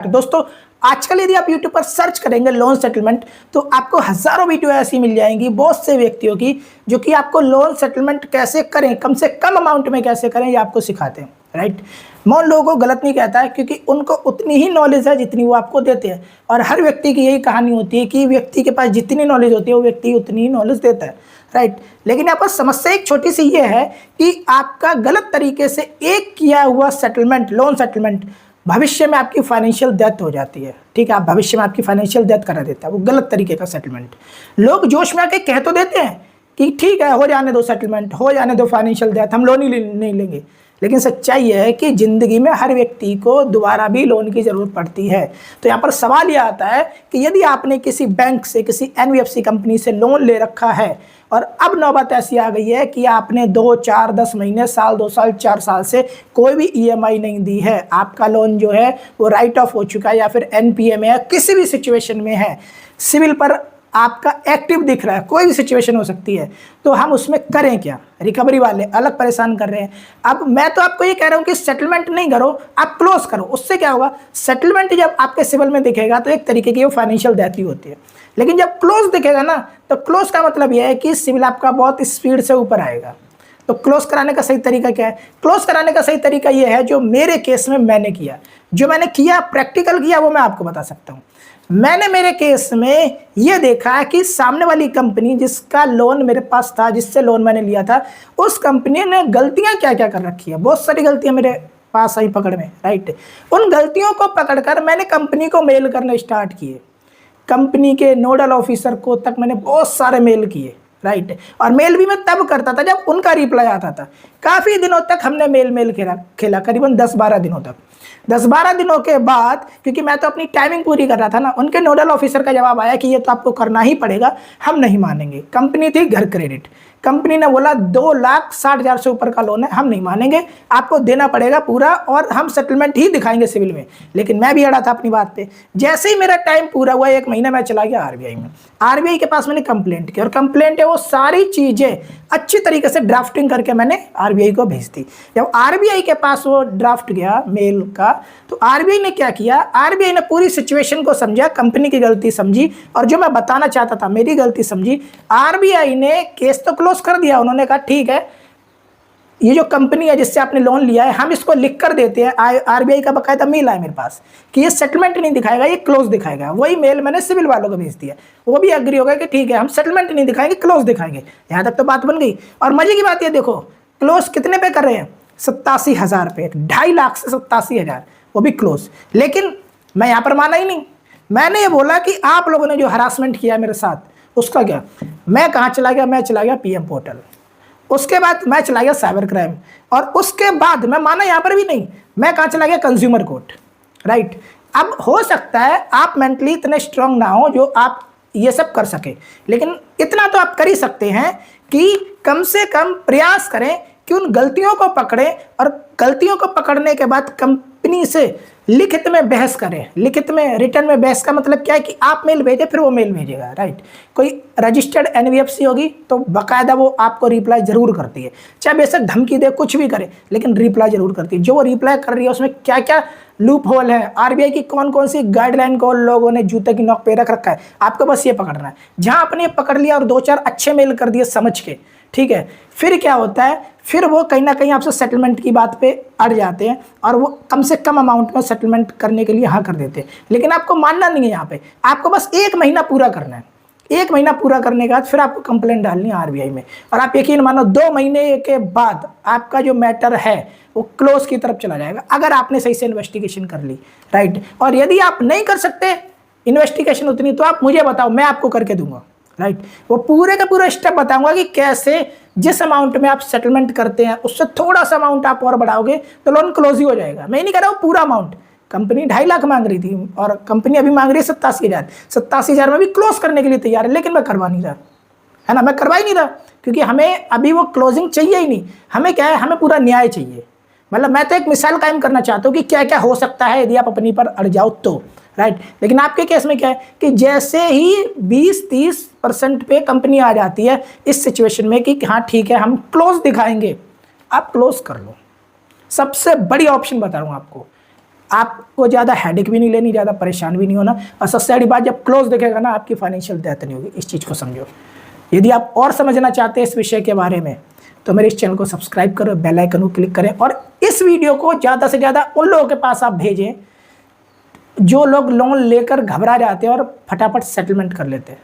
दोस्तों आजकल यदि आप YouTube पर सर्च करेंगे लोन सेटलमेंट तो आपको हजारों वीडियो ऐसी मिल जाएंगी बहुत से व्यक्तियों की जो कि आपको लोन सेटलमेंट कैसे करें, कम से कम अमाउंट में कैसे करें, ये आपको सिखाते हैं। राइट, मैं उन लोगों को गलत नहीं कहता है क्योंकि उनको उतनी ही नॉलेज है जितनी वो आपको देते हैं। और हर व्यक्ति की यही कहानी होती है कि व्यक्ति के पास जितनी नॉलेज होती है वो व्यक्ति उतनी ही नॉलेज देता है। राइट, लेकिन यहाँ पर समस्या एक छोटी सी ये है कि आपका गलत तरीके से एक किया हुआ सेटलमेंट, लोन सेटलमेंट भविष्य में आपकी फाइनेंशियल डेथ हो जाती है। ठीक है, आप भविष्य में आपकी फाइनेंशियल डेथ करा देता है वो गलत तरीके का सेटलमेंट। लोग जोश में आके कह तो देते हैं कि ठीक है हो जाने दो सेटलमेंट, हो जाने दो फाइनेंशियल डेथ, हम लोन ही नहीं लेंगे। लेकिन सच्चाई यह है कि ज़िंदगी में हर व्यक्ति को दोबारा भी लोन की ज़रूरत पड़ती है। तो यहाँ पर सवाल यह आता है कि यदि आपने किसी बैंक से, किसी NBFC कंपनी से लोन ले रखा है और अब नौबत ऐसी आ गई है कि आपने 2, 4, 10 महीने, साल, 2 साल, 4 साल से कोई भी EMI नहीं दी है, आपका लोन जो है वो राइट ऑफ हो चुका है या फिर NPA में है, किसी भी सिचुएशन में है, सिविल पर आपका एक्टिव दिख रहा है, कोई भी सिचुएशन हो सकती है, तो हम उसमें करें क्या? रिकवरी वाले अलग परेशान कर रहे हैं। अब मैं तो आपको ये कह रहा हूँ कि सेटलमेंट नहीं करो, आप क्लोज करो। उससे क्या होगा, सेटलमेंट जब आपके सिविल में दिखेगा तो एक तरीके की वो फाइनेंशियल डेथ ही होती है। लेकिन जब क्लोज दिखेगा ना, तो क्लोज का मतलब यह है कि सिविल आपका बहुत स्पीड से ऊपर आएगा। तो क्लोज कराने का सही तरीका क्या है? क्लोज कराने का सही तरीका यह है जो मेरे केस में मैंने किया, जो मैंने किया, प्रैक्टिकल किया, वो मैं आपको बता सकता हूँ। मैंने मेरे केस में ये देखा है कि सामने वाली कंपनी जिसका लोन मेरे पास था, जिससे लोन मैंने लिया था, उस कंपनी ने गलतियां क्या क्या कर रखी है। बहुत सारी गलतियां मेरे पास आई पकड़ में। राइट, उन गलतियों को पकड़कर मैंने कंपनी को मेल करने स्टार्ट किए। कंपनी के नोडल ऑफिसर को तक मैंने बहुत सारे मेल किए। राइट, और मेल भी मैं तब करता था जब उनका रिप्लाई आता था। काफ़ी दिनों तक हमने मेल खेला, करीबन 10-12 दिनों तक। 10-12 दिनों के बाद, क्योंकि मैं तो अपनी टाइमिंग पूरी कर रहा था ना, उनके नोडल ऑफिसर का जवाब आया कि ये तो आपको करना ही पड़ेगा, हम नहीं मानेंगे। कंपनी थी घर क्रेडिट, कंपनी ने बोला 2,60,000 से ऊपर का लोन है, हम नहीं मानेंगे, आपको देना पड़ेगा पूरा और हम सेटलमेंट ही दिखाएंगे सिविल में। लेकिन मैं भी अड़ा था अपनी बात पे। जैसे ही मेरा टाइम पूरा हुआ, 1 महीना, मैं चला गया RBI में। RBI के पास मैंने कंप्लेंट की और कंप्लेंट है वो सारी चीज़ें अच्छी तरीके से ड्राफ्टिंग करके मैंने RBI को भेज दी। जब RBI के पास वो ड्राफ्ट गया मेल का, तो RBI ने क्या किया, RBI ने पूरी सिचुएशन को समझा, कंपनी की गलती समझी और जो मैं बताना चाहता था मेरी गलती समझी। RBI ने केस तो क्लोज कर दिया। उन्होंने कहा ठीक है, ये जो कंपनी है जिससे आपने लोन लिया है, हम इसको लिख कर देते हैं। RBI का बकायदा मेल आया मेरे पास कि ये सेटलमेंट नहीं दिखाएगा, ये क्लोज दिखाएगा। वही मेल मैंने सिविल वालों को भेज दिया, वो भी एग्री हो गए कि ठीक है हम सेटलमेंट नहीं दिखाएंगे, क्लोज दिखाएंगे। यहाँ तक तो बात बन गई। और मजे की बात ये देखो, क्लोज कितने पे कर रहे हैं? 87,000 पे, 2.5 लाख से 87,000, वो भी क्लोज। लेकिन मैं यहाँ पर माना ही नहीं। मैंने ये बोला कि आप लोगों ने जो हरासमेंट किया मेरे साथ, उसका क्या? मैं कहाँ चला गया? मैं चला गया PM पोर्टल, उसके बाद मैं चला गया साइबर क्राइम, और उसके बाद मैं माना यहाँ पर भी नहीं, मैं कहाँ चला गया? Consumer court. राइट, अब हो सकता है आप मेंटली इतने स्ट्रांग ना हो जो आप ये सब कर सके, लेकिन इतना तो आप कर ही सकते हैं कि कम से कम प्रयास करें कि उन गलतियों को पकड़ें और गलतियों को पकड़ने के बाद कंपनी से लिखित में बहस करें। लिखित में, रिटर्न में बहस का मतलब क्या है कि आप मेल भेजें फिर वो मेल भेजेगा। राइट, कोई रजिस्टर्ड NBFC होगी तो बाकायदा वो आपको रिप्लाई जरूर करती है, चाहे बेशक धमकी दे, कुछ भी करे, लेकिन रिप्लाई जरूर करती है। जो वो रिप्लाई कर रही है उसमें क्या क्या लूप होल है, RBI की कौन कौन सी गाइडलाइन को लोगों ने जूते की नोक पे रख रखा है, आपको बस ये पकड़ना है। जहां आपने पकड़ लिया और 2-4 अच्छे मेल कर दिए समझ के, ठीक है, फिर क्या होता है, फिर वो कहीं ना कहीं आपसे सेटलमेंट की बात पे अड़ जाते हैं और वो कम से कम अमाउंट में सेटलमेंट करने के लिए हाँ कर देते हैं। लेकिन आपको मानना नहीं है, यहाँ पे आपको बस 1 महीना पूरा करना है। 1 महीना पूरा करने के बाद फिर आपको कंप्लेंट डालनी है RBI में, और आप यकीन मानो 2 महीने के बाद आपका जो मैटर है वो क्लोज की तरफ चला जाएगा, अगर आपने सही से इन्वेस्टिगेशन कर ली। राइट, और यदि आप नहीं कर सकते इन्वेस्टिगेशन उतनी, तो आप मुझे बताओ, मैं आपको करके दूंगा। राइट, वो पूरे का पूरा स्टेप बताऊंगा कि कैसे जिस अमाउंट में आप सेटलमेंट करते हैं उससे थोड़ा सा अमाउंट आप और बढ़ाओगे तो लोन क्लोज ही हो जाएगा। मैं नहीं कह रहा हूँ पूरा अमाउंट, कंपनी 2.5 लाख मांग रही थी और कंपनी अभी मांग रही है 87,000। 87,000 में भी क्लोज करने के लिए तैयार है, लेकिन मैं करवा नहीं रहा, है ना, मैं करवा ही नहीं रहा, क्योंकि हमें अभी वो क्लोजिंग चाहिए ही नहीं। हमें क्या है, हमें पूरा न्याय चाहिए। मतलब मैं तो एक मिसाल कायम करना चाहता हूँ कि क्या क्या हो सकता है यदि आप अपनी पर अड़ जाओ तो। राइट, लेकिन आपके केस में क्या है कि जैसे ही 20-30% पे कंपनी आ जाती है इस सिचुएशन में कि हाँ ठीक है हम क्लोज दिखाएंगे, आप क्लोज कर लो। सबसे बड़ी ऑप्शन बता रहा हूँ आपको, आपको ज़्यादा हेडेक भी नहीं लेनी, ज़्यादा परेशान भी नहीं होना। और सबसे बड़ी बात, जब क्लोज दिखेगा ना आपकी फाइनेंशियल डेथ नहीं होगी, इस चीज़ को समझो। यदि आप और समझना चाहते हैं इस विषय के बारे में तो मेरे इस चैनल को सब्सक्राइब करो, बेल आइकन को क्लिक करें और इस वीडियो को ज़्यादा से ज़्यादा उन लोगों के पास आप भेजें जो लोग लोन लेकर घबरा जाते हैं और फटाफट सेटलमेंट कर लेते हैं।